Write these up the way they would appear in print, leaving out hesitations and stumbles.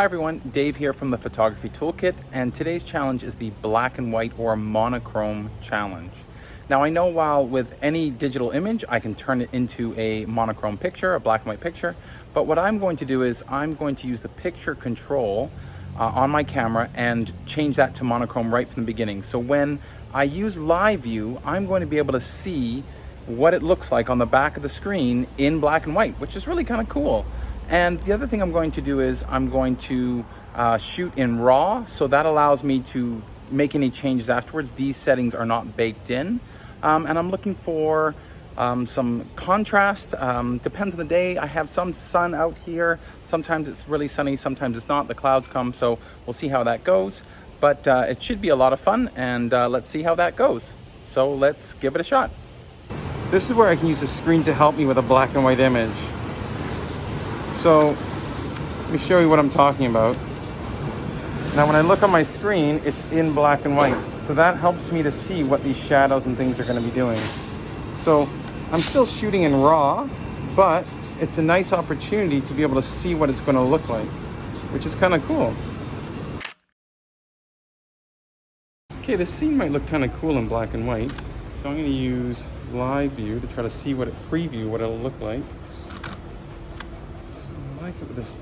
Hi everyone, Dave here from the Photography Toolkit, and today's challenge is the black and white or monochrome challenge. Now I know while with any digital image I can turn it into a monochrome picture, a black and white picture, but what I'm going to do is I'm going to use the picture control on my camera and change that to monochrome right from the beginning. So when I use live view, I'm going to be able to see what it looks like on the back of the screen in black and white, which is really kind of cool. And the other thing I'm going to do is I'm going to shoot in RAW, so that allows me to make any changes afterwards. These settings are not baked in. And I'm looking for some contrast. Depends on the day. I have some sun out here. Sometimes it's really sunny, sometimes it's not. The clouds come, so we'll see how that goes. But it should be a lot of fun, and let's see how that goes. So let's give it a shot. This is where I can use the screen to help me with a black and white image. So let me show you what I'm talking about. Now when I look on my screen, it's in black and white. So that helps me to see what these shadows and things are going to be doing. So I'm still shooting in RAW, but it's a nice opportunity to be able to see what it's going to look like, which is kind of cool. Okay, this scene might look kind of cool in black and white. So I'm going to use live view to try to see what what it'll look like. I like it with this.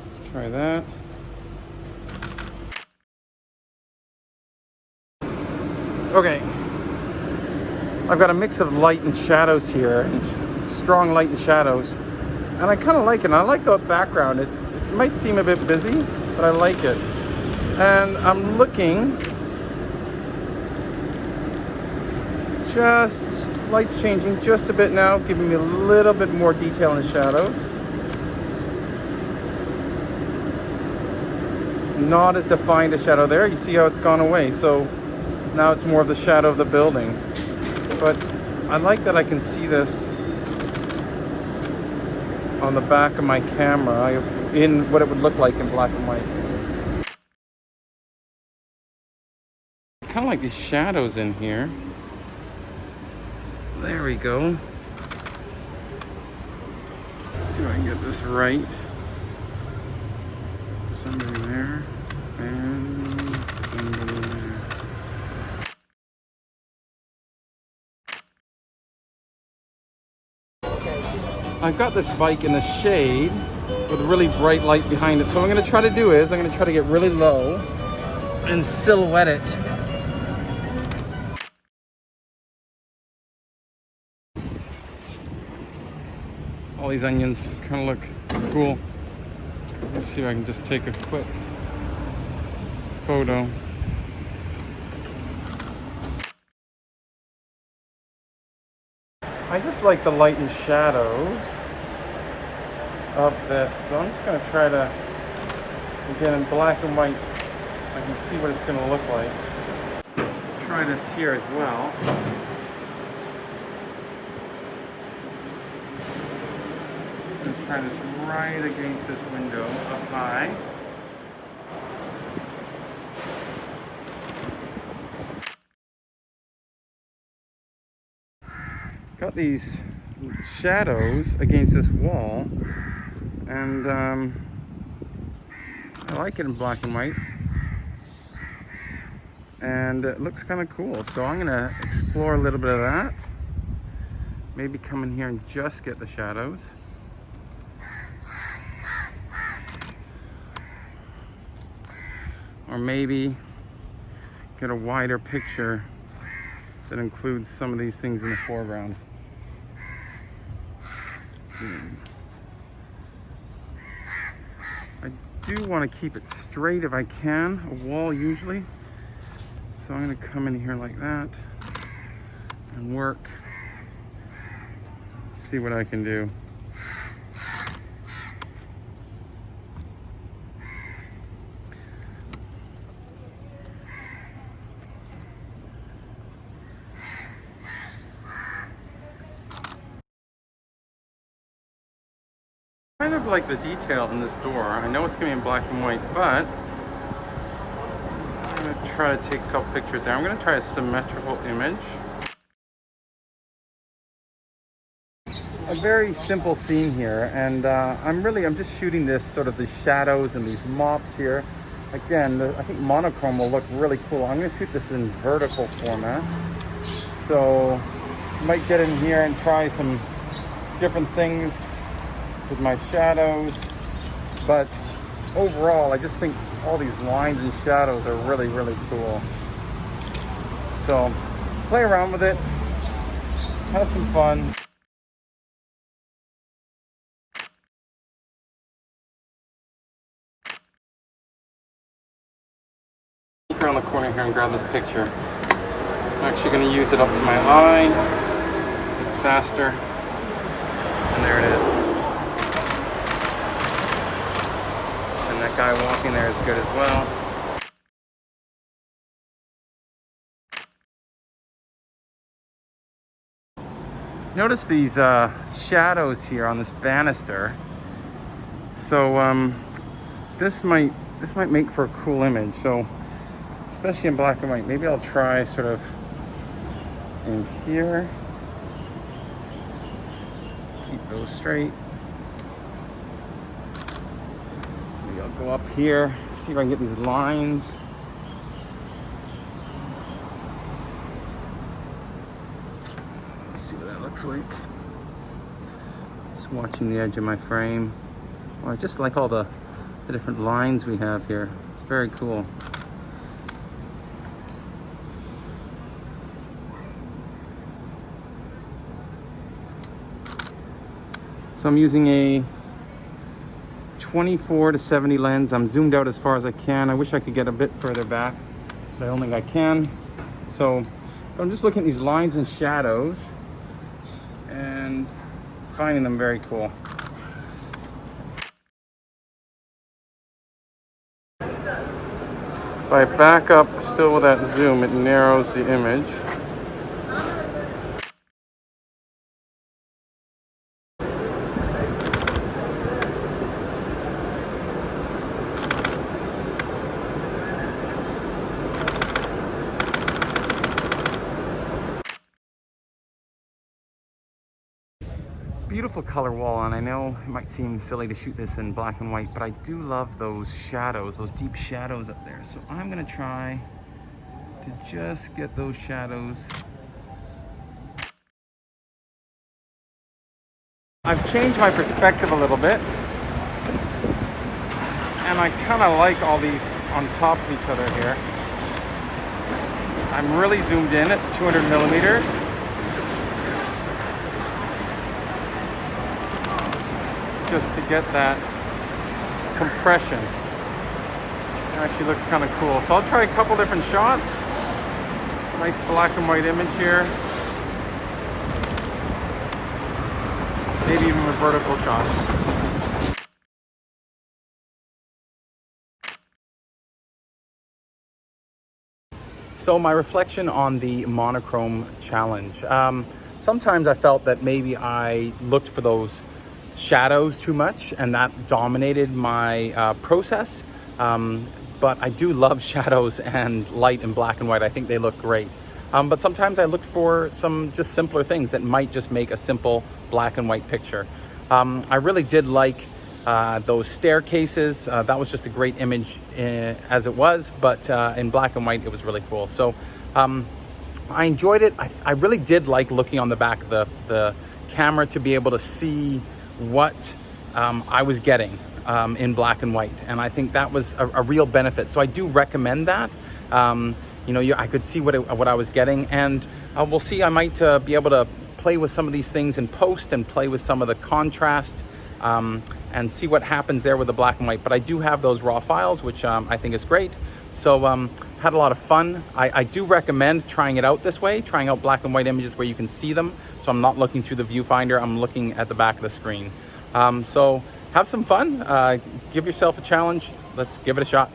Let's try that. Okay, I've got a mix of light and shadows here, and strong light and shadows, and I kind of like it. And I like the background. It might seem a bit busy, but I like it. And I'm looking, just light's changing just a bit now, giving me a little bit more detail in the shadows. Not as defined a shadow there. You see how it's gone away. So now it's more of the shadow of the building. But I like that I can see this on the back of my camera in what it would look like in black and white. Kind of like these shadows in here. There we go. Let's see if I can get this right. Somebody there, and somebody there. I've got this bike in the shade with a really bright light behind it. So what I'm going to try to do is I'm going to try to get really low and silhouette it. All these onions kind of look cool. Let's see if I can just take a quick photo. I just like the light and shadows of this, so I'm just going to try to, again in black and white, I can see what it's going to look like. Let's try this here as well. I'm going to try this right against this window up high. Got these shadows against this wall, and I like it in black and white, and it looks kind of cool. So I'm gonna explore a little bit of that. Maybe come in here and just get the shadows. Or maybe get a wider picture that includes some of these things in the foreground. I do want to keep it straight if I can, a wall usually. So I'm going to come in here like that and work. See what I can do. Kind of like the detail in this door. I know it's going to be in black and white, but I'm going to try to take a couple pictures there. I'm going to try a symmetrical image. a very simple scene here, and I'm just shooting this sort of the shadows and these mops here. Again, I think monochrome will look really cool. I'm going to shoot this in vertical format, so I might get in here and try some different things with my shadows, but overall I just think all these lines and shadows are really, really cool. So play around with it, have some fun. Around the corner here and grab this picture. I'm actually going to use it up to my eye. It's faster. And there it is. And that guy walking there is good as well. Notice these shadows here on this banister. So this might make for a cool image. So especially in black and white, maybe I'll try sort of in here. Keep those straight. Maybe I'll go up here, see if I can get these lines. Let's see what that looks like. Just watching the edge of my frame. Oh, I just like all the different lines we have here. It's very cool. So I'm using a 24 to 70 lens. I'm zoomed out as far as I can. I wish I could get a bit further back, but I don't think I can. So I'm just looking at these lines and shadows and finding them very cool. If I back up still with that zoom, it narrows the image. Beautiful color wall, and I know it might seem silly to shoot this in black and white, but I do love those shadows, those deep shadows up there. So I'm gonna try to just get those shadows. I've changed my perspective a little bit, and I kind of like all these on top of each other here. I'm really zoomed in at 200 millimeters. Just to get that compression. It actually looks kind of cool. So I'll try a couple different shots. Nice black and white image here. Maybe even a vertical shot. So my reflection on the monochrome challenge. Sometimes I felt that maybe I looked for those shadows too much, and that dominated my process. But I do love shadows and light in black and white. I think they look great. But sometimes I looked for some just simpler things that might just make a simple black and white picture. I really did like those staircases. That was just a great image as it was, but in black and white, it was really cool. So I enjoyed it. I really did like looking on the back of the camera to be able to see what I was getting in black and white, and I think that was a real benefit. So I do recommend that. I could see what I was getting, and we'll see. I might be able to play with some of these things in post and play with some of the contrast and see what happens there with the black and white. But I do have those raw files, which I think is great. So had a lot of fun. I do recommend trying it out this way, trying out black and white images where you can see them. So I'm not looking through the viewfinder, I'm looking at the back of the screen. So have some fun, give yourself a challenge. Let's give it a shot.